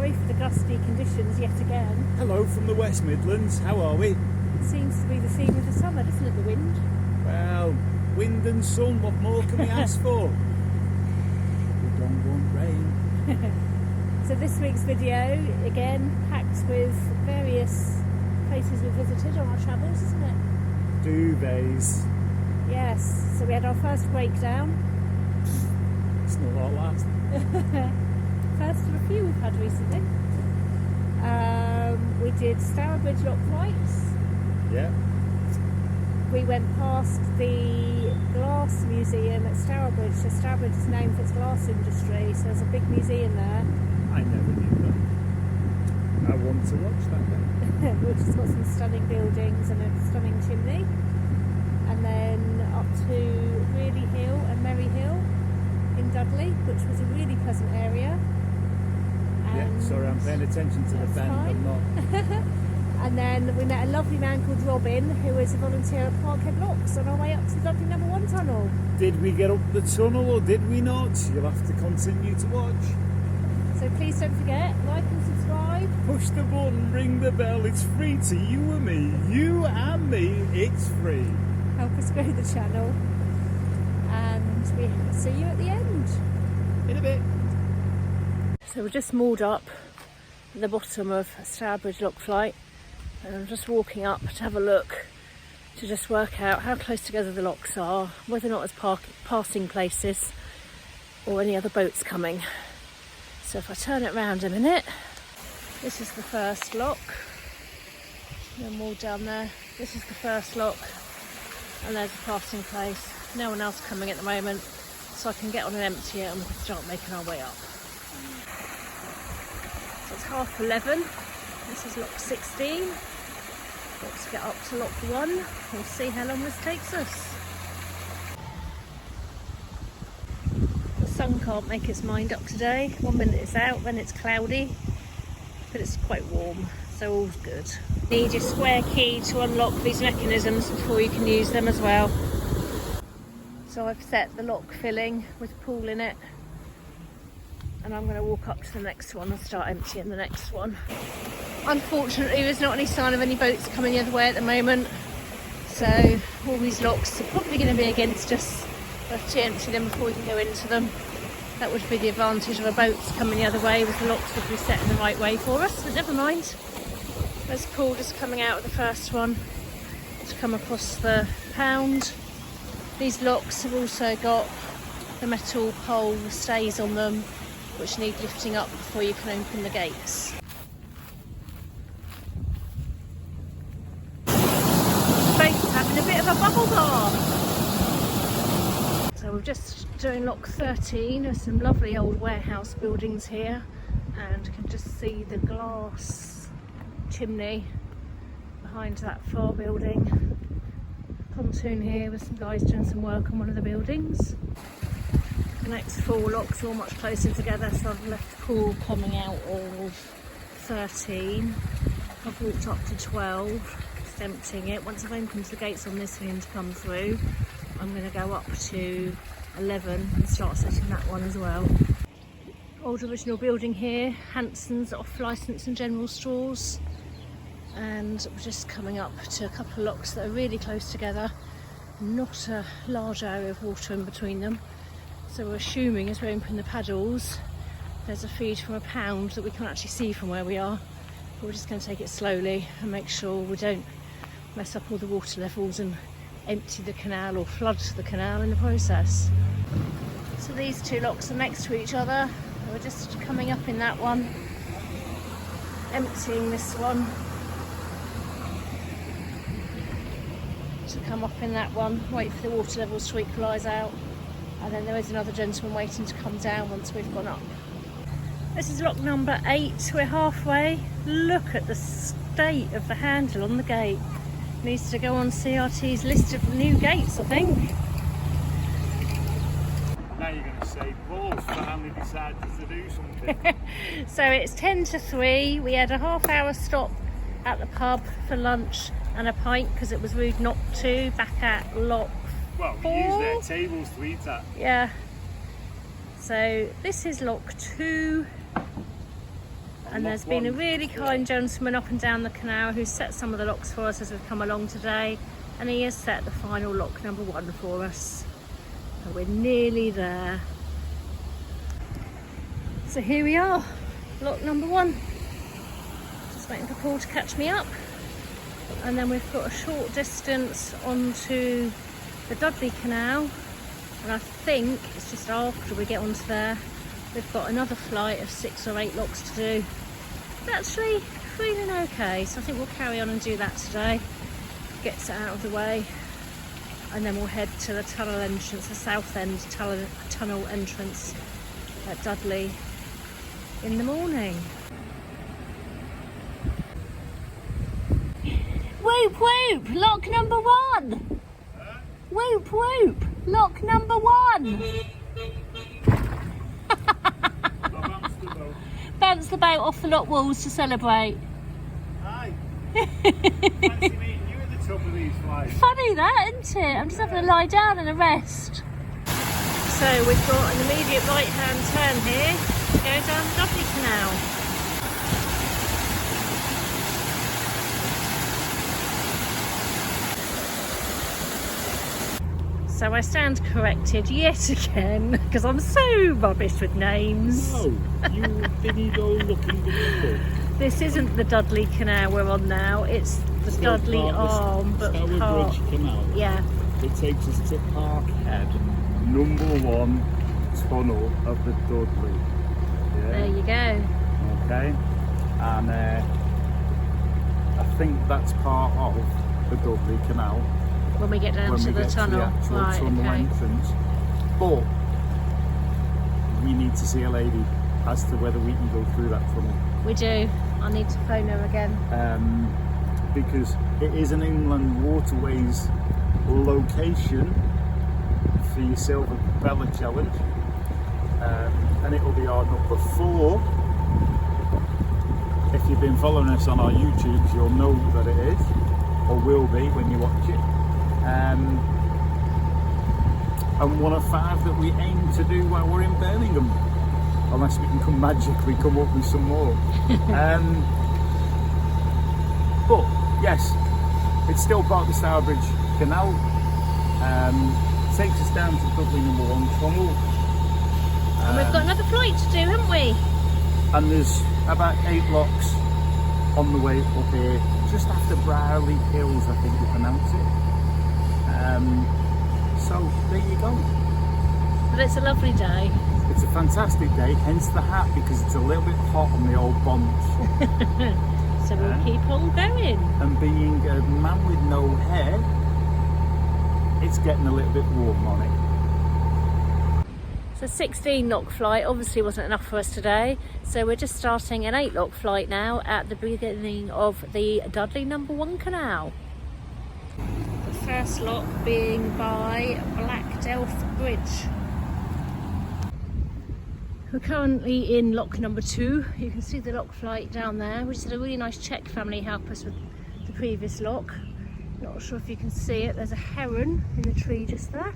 sorry for the gusty conditions yet again. Hello from the West Midlands, how are we? It seems to be the theme of the summer, doesn't it, the wind? Well, wind and sun, what more can we ask for? We don't want rain. So this week's video, again, packed with various places we visited on our travels, isn't it? Duvets. Yes, so we had our first breakdown. It's not our last. First of a few we've had recently. We did Stourbridge Locklights. Yeah. We went past the glass museum at Stourbridge. So Stourbridge is known for its glass industry, so there's a big museum there. I never knew that. I want to watch that then. Which has got some stunning buildings and a stunning chimney. And then up to Really Hill and Merry Hill in Dudley, which was a really pleasant area. Yeah, sorry, I'm paying attention to the bend, I'm not. And then we met a lovely man called Robin, who is a volunteer at Parkhead Locks on our way up to the Dudley No. 1 tunnel. Did we get up the tunnel or did we not? You'll have to continue to watch. So please don't forget, like and subscribe. Push the button, ring the bell, it's free to you and me. You and me, it's free. Help us grow the channel. And we see you at the end. In a bit. So we're just moored up at the bottom of Stourbridge Lock Flight, and I'm just walking up to have a look to just work out how close together the locks are, whether or not there's passing places or any other boats coming. So if I turn it around a minute, this is the first lock, and moored down there. This is the first lock, and there's a passing place. No one else coming at the moment, so I can get on and empty it and we can start making our way up. So it's 11:30. This is lock 16. Let's get up to lock 1. We'll see how long this takes us. The sun can't make its mind up today. 1 minute it's out, then it's cloudy, but it's quite warm, so all's good. Need your square key to unlock these mechanisms before you can use them as well. So I've set the lock filling with pool in it, and I'm going to walk up to the next one and start emptying the next one. Unfortunately, there's not any sign of any boats coming the other way at the moment, so all these locks are probably going to be against us. We'll have to empty them before we can go into them. That would be the advantage of a boat coming the other way, with the locks would be set in the right way for us, but never mind. There's Paul just coming out of the first one to come across the pound. These locks have also got the metal pole stays on them, which need lifting up before you can open the gates. The boat's having a bit of a bubble bath. So we're just doing lock 13. There's some lovely old warehouse buildings here, and you can just see the glass chimney behind that far building. Pontoon here with some guys doing some work on one of the buildings. The next 4 locks are all much closer together, so I've left Paul coming out of 13. I've walked up to 12, just emptying it. Once I've opened the gates on this one to come through, I'm going to go up to 11 and start setting that one as well. Old original building here, Hanson's off licence and general stores. And we're just coming up to a couple of locks that are really close together, not a large area of water in between them. So we're assuming as we open the paddles, there's a feed from a pound that we can actually see from where we are. But we're just going to take it slowly and make sure we don't mess up all the water levels and empty the canal or flood the canal in the process. So these 2 locks are next to each other. We're just coming up in that one, emptying this one, to come up in that one, wait for the water levels to equalise out, and then there is another gentleman waiting to come down once we've gone up. This is lock number 8, we're halfway. Look at the state of the handle on the gate. Needs to go on CRT's list of new gates, I think. Now you're going to say balls finally decided to do something. So it's 10 to 3, we had a half-hour stop at the pub for lunch and a pint because it was rude not to, back at lock 4. Well, we use their tables to eat at. Yeah. So this is lock 2. And there's been a really kind gentleman up and down the canal who's set some of the locks for us as we've come along today, and he has set the final lock number 1 for us. So we're nearly there. So here we are, lock number 1. Just waiting for Paul to catch me up. And then we've got a short distance onto the Dudley Canal, and I think it's just after we get onto there we've got another flight of 6 or 8 locks to do. But actually feeling okay, so I think we'll carry on and do that today, get it out of the way, and then we'll head to the tunnel entrance, the south end tunnel entrance at Dudley in the morning. Whoop whoop, lock number 1. Whoop whoop, lock number 1. Bounce the boat off the lock walls to celebrate. Hi. Fancy meeting you at the top of these flights. Funny that, isn't it? I'm just having to lie down and a rest. So we've got an immediate right hand turn here, go down the Dudley Canal. So I stand corrected yet again because I'm so rubbish with names. No, you didn't go looking in the book. This isn't the Dudley Canal we're on now, it's the Dudley Arm, but Park. Stourbridge Canal. Yeah. It takes us to Parkhead, number 1 tunnel of the Dudley. Yeah. There you go. Okay, and I think that's part of the Dudley Canal. When we get down to the tunnel. To the actual Right, tunnel okay. entrance. But we need to see a lady as to whether we can go through that tunnel. We do. I need to phone her again. Because it is an inland waterways location for your Silver Propeller Challenge, and it will be our number 4. If you've been following us on our YouTubes, you'll know that it is, or will be when you watch it. And one of 5 that we aim to do while we're in Birmingham, unless we can magically come up with some more. But yes, it's still part of the Stourbridge Canal. Takes us down to Dudley number 1 tunnel. And we've got another flight to do, haven't we? And there's about 8 locks on the way up here, just after Brierley Hills, I think you pronounce it. So there you go. But it's a lovely day. It's a fantastic day, hence the hat, because it's a little bit hot on the old bonds. So we'll keep on going. And being a man with no hair, it's getting a little bit warm on it. So 16 lock flight obviously wasn't enough for us today, so we're just starting an 8 lock flight now at the beginning of the Dudley number 1 canal. The first lock being by Black Delph Bridge. We're currently in lock number 2. You can see the lock flight down there. We just had a really nice Czech family help us with the previous lock. Not sure if you can see it, there's a heron in the tree just there.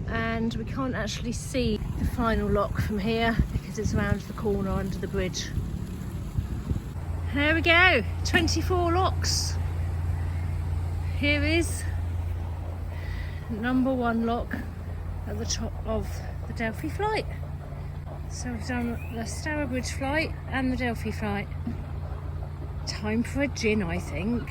And we can't actually see the final lock from here because it's around the corner under the bridge. There we go, 24 locks. Here is number 1 lock at the top of the Delphi flight. So we've done the Stourbridge flight and the Delphi flight. Time for a gin, I think.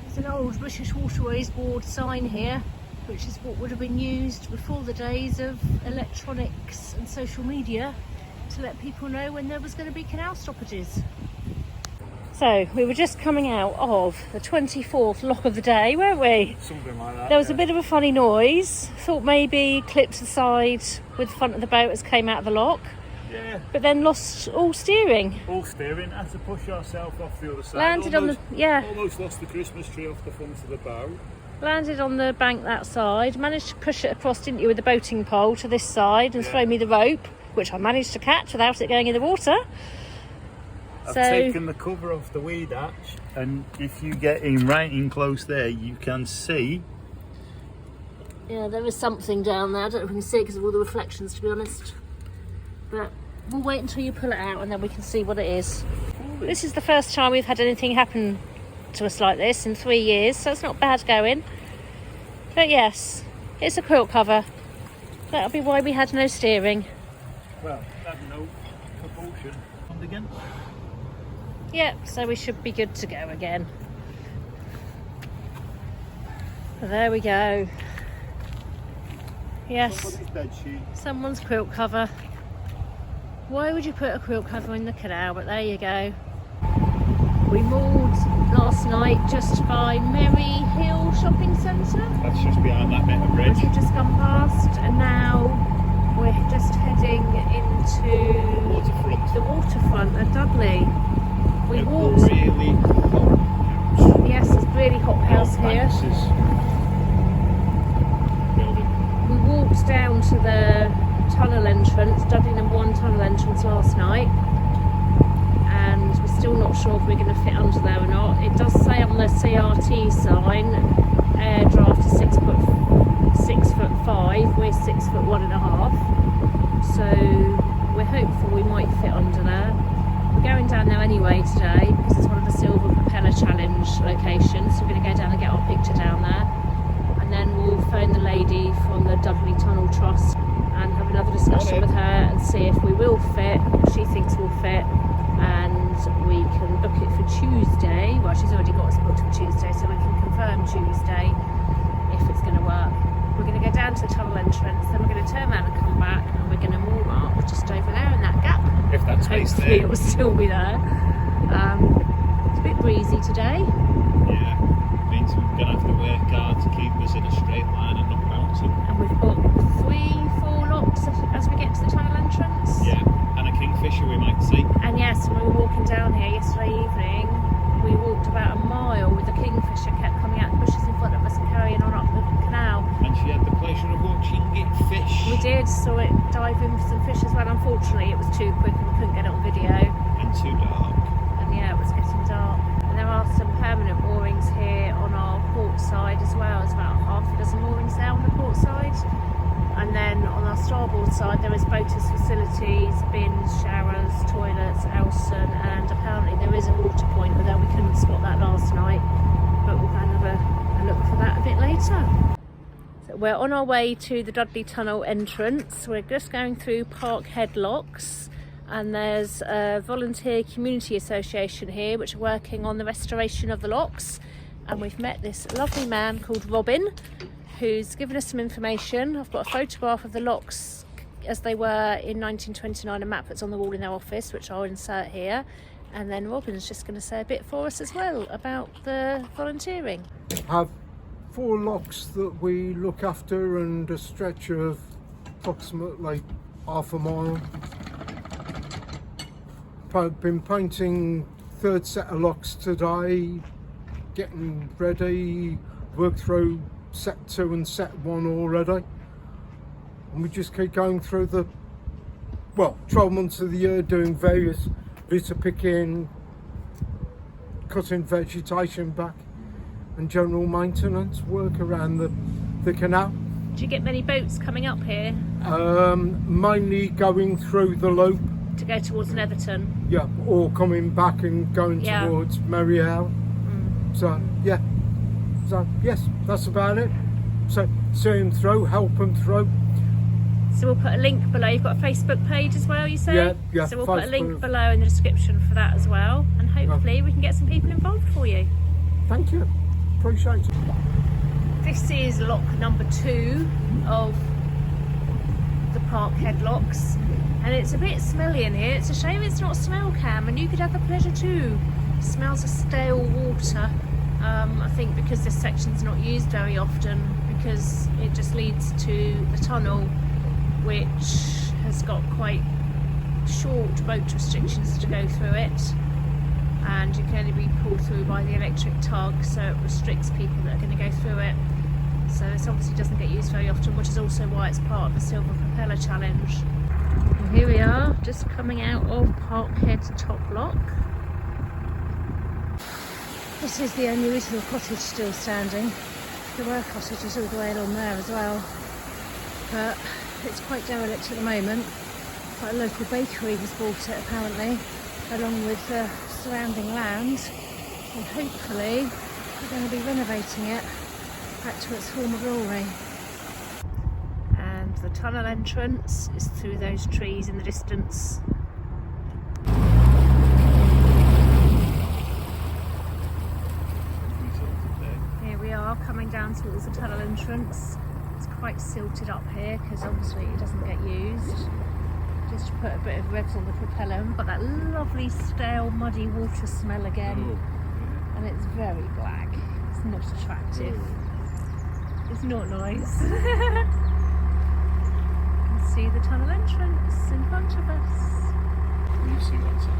There's an old British Waterways Board sign here, which is what would have been used before the days of electronics and social media to let people know when there was going to be canal stoppages. So we were just coming out of the 24th lock of the day, weren't we? Something like that. There was a bit of a funny noise. Thought maybe clipped to the side with the front of the boat as came out of the lock. Yeah. But then lost all steering. All steering, had to push ourselves off the other side. Landed almost, on the, yeah. Almost lost the Christmas tree off the front of the boat. Landed on the bank that side, managed to push it across, didn't you, with the boating pole to this side and throw me the rope, which I managed to catch without it going in the water. I've taken the cover off the weed hatch, and if you get in right in close there, you can see. Yeah, there is something down there. I don't know if we can see it because of all the reflections, to be honest. But we'll wait until you pull it out and then we can see what it is. This is the first time we've had anything happen to us like this in 3 years, so it's not bad going. But yes, it's a quilt cover. That'll be why we had no steering. Well, that's no propulsion. And again. Yep, so we should be good to go again. There we go. Yes, Somebody's bed sheet. someone's quilt cover. Why would you put a quilt cover in the canal? But there you go. We moored last night just by Merry Hill Shopping Centre. That's just behind that bit of bridge. Which we've just gone past, and now we're just heading into Waterfront. the waterfront at Dudley. We A walked. really hot house. Yes, it's really hot house here. Banks' building. We walked down to the tunnel entrance, Dudley No. 1 tunnel entrance last night, and we're still not sure if we're going to fit under there or not. It does say on the CRT sign, air draft is 6'5". We're 6'1.5". So we're hopeful we might fit under there. We're going down there anyway today because it's one of the Silver Propeller Challenge locations. So we're going to go down and get our picture down there, and then we'll phone the lady from the Dudley Tunnel Trust and have another discussion with her and see if we will fit, if she thinks we'll fit, and we can book it for Tuesday. Well, she's already got us booked for Tuesday, so we can confirm Tuesday if it's going to work. We're going to go down to the tunnel entrance, then we're going to turn around and come back, and we're going to moor up just over there in that gap. If that space Hopefully there. it will still be there. It's a bit breezy today. Yeah. Means we're going to have to work hard to keep us in a straight line and not bouncing. And we've got 3-4 locks as we get to the tunnel entrance. Yeah. And a kingfisher we might see. And yes, when we were walking down here yesterday evening, we walked about a mile with the kingfisher kept coming out the bushes in front of us and carrying on up the canal. And she had the pleasure of watching it fish. We did, saw it dive in for some fish as well. Unfortunately, it was too quick and we couldn't get it on video. And too dark. And yeah, it was getting dark. And there are some permanent moorings here on our port side as well. There's about half a dozen moorings there on the port side. And then on our starboard side there is boaters facilities, bins, showers, toilets, Elson, and apparently there is a water point, although we couldn't spot that last night. But we'll have a look for that a bit later. So we're on our way to the Dudley Tunnel entrance. We're just going through Parkhead Locks, and there's a volunteer community association here which are working on the restoration of the locks. And we've met this lovely man called Robin, who's given us some information. I've got a photograph of the locks as they were in 1929, a map that's on the wall in their office, which I'll insert here. And then Robin's just going to say a bit for us as well about the volunteering. Have 4 locks that we look after and a stretch of approximately half a mile. I've been painting 3rd set of locks today, getting ready, worked through set 2 and set 1 already, and we just keep going through the 12 months of the year doing various bits of picking, cutting vegetation back and general maintenance work around the canal. Do you get many boats coming up here Mainly going through the loop, to go towards Netherton? yeah, or coming back and going Yeah. towards Merry Hill. So yeah, so yes, that's about it. So see them through, help them through. So we'll put a link below. You've got a Facebook page as well, you say? Yeah, So we'll put a link Facebook. below in the description for that as well, and hopefully we can get some people involved for you. Thank you, appreciate it. This is lock number 2 of the Parkhead Locks, and it's a bit smelly in here. It's a shame it's not smell cam, and you could have the pleasure too. It smells of stale water. I think because this section's not used very often, because it just leads to the tunnel, which has got quite short boat restrictions to go through it, and you can only be pulled through by the electric tug, so it restricts people that are going to go through it. So this obviously doesn't get used very often, which is also why it's part of the Silver Propeller Challenge. And here we are, just coming out of Parkhead Top Lock. This is the only original cottage still standing. There were cottages all the way along there as well, but it's quite derelict at the moment. Quite a local bakery has bought it apparently, along with the surrounding land, and hopefully we're going to be renovating it back to its former glory. And the tunnel entrance is through those trees in the distance. Here we are coming down towards the tunnel entrance. It's quite silted up here because obviously it doesn't get used. Just to put a bit of revs on the propeller. And we've got that lovely stale muddy water smell again. And it's very black. It's not attractive. It's not nice. You can see the tunnel entrance in front of us. Can you see what's it?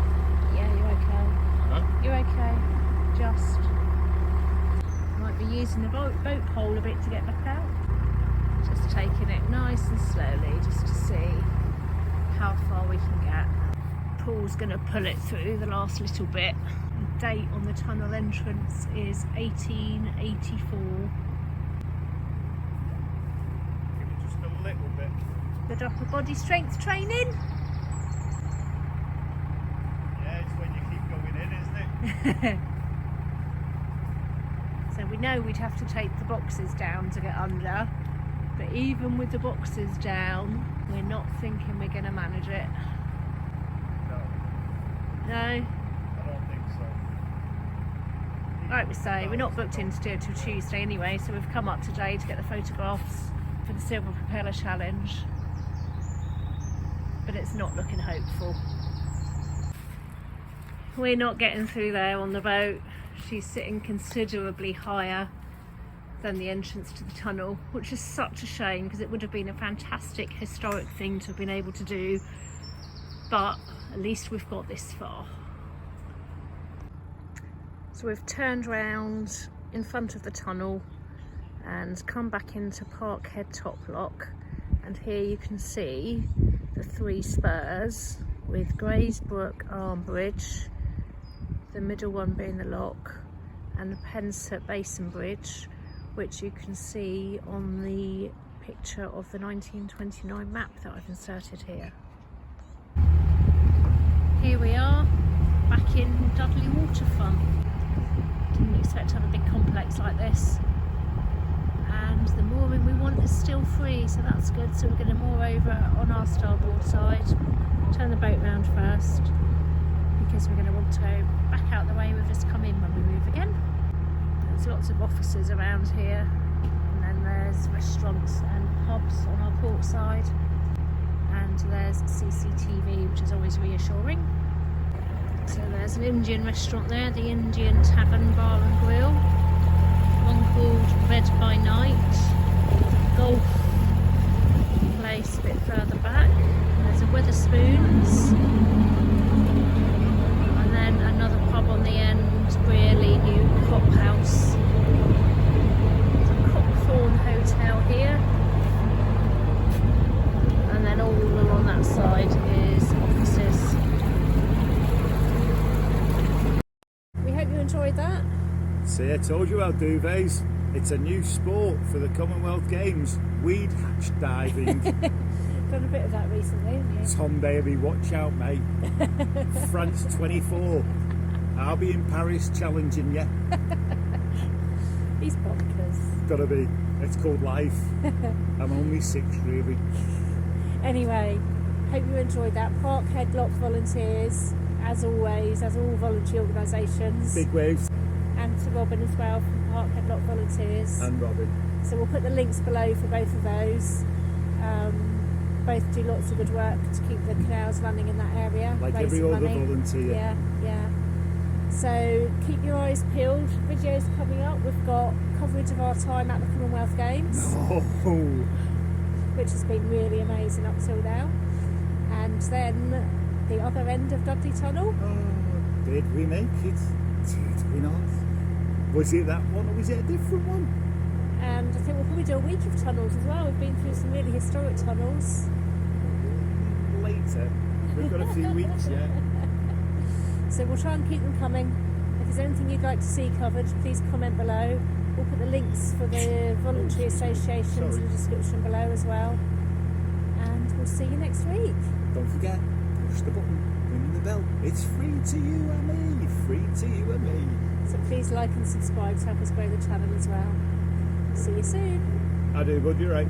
Yeah, you're okay. Huh? You're okay. Just might be using the boat pole a bit to get back out. Just taking it nice and slowly just to see how far we can get. Paul's going to pull it through the last little bit. The date on the tunnel entrance is 1884. Give it just a little bit. Good upper body strength training. Yeah, it's when you keep going in, isn't it? So we know we'd have to take the boxes down to get under, but even with the boxes down, we're not thinking we're going to manage it. No, No? I don't think so. Like we say, we're not booked in to do it till Tuesday anyway, so we've come up today to get the photographs for the Silver Propeller Challenge. But it's not looking hopeful. We're not getting through there on the boat. She's sitting considerably higher than the entrance to the tunnel, which is such a shame because it would have been a fantastic historic thing to have been able to do, but at least we've got this far. So we've turned round in front of the tunnel and come back into Parkhead Top Lock, and here you can see the 3 spurs with Graysbrook Arm Bridge, the middle one being the lock, and the Pensett Basin Bridge, which you can see on the picture of the 1929 map that I've inserted here. Here we are, back in Dudley Waterfront. Didn't expect to have a big complex like this. And the mooring we want is still free, so that's good. So we're going to moor over on our starboard side, turn the boat round first, because we're going to want to go back out the way we've just come in when we move again. There's lots of offices around here, and then there's restaurants and pubs on our port side, and there's CCTV, which is always reassuring. So there's an Indian restaurant there, the Indian Tavern Bar and Grill, one called Red by Night, golf place a bit further back, and there's a Wetherspoons, and then another pub on the end, really new Cop House. There's a Cockthorn Hotel here, and then all along that side is offices. We hope you enjoyed that. See, I told you about duvets. It's a new sport for the Commonwealth Games. Weed hatch diving. Done a bit of that recently, haven't you? Tom Baby, watch out, mate. France 24. I'll be in Paris challenging you. He's bonkers. Gotta be. It's called life. I'm only 6, really. Anyway, hope you enjoyed that. Parkhead Lock volunteers, as always, as all voluntary organisations. Big waves. And to Robin as well from Parkhead Lock Volunteers. And Robin. So we'll put the links below for both of those. Both do lots of good work to keep the canals running in that area. Like raise every some other money. volunteer. Yeah, yeah. So keep your eyes peeled. Videos coming up. We've got coverage of our time at the Commonwealth Games, Oh, which has been really amazing up till now. And then the other end of Dudley Tunnel. did we make it? Did we not? Was it that one or was it a different one? And I think we'll probably do a week of tunnels as well. We've been through some really historic tunnels. Later. We've got a few weeks yet. So we'll try and keep them coming. If there's anything you'd like to see covered, please comment below. We'll put the links for the voluntary associations in the description below as well. And we'll see you next week. don't forget, push the button, ring the bell. It's free to you and me, free to you and me. So please like and subscribe to help us grow the channel as well. See you soon. I do, bud, you're right.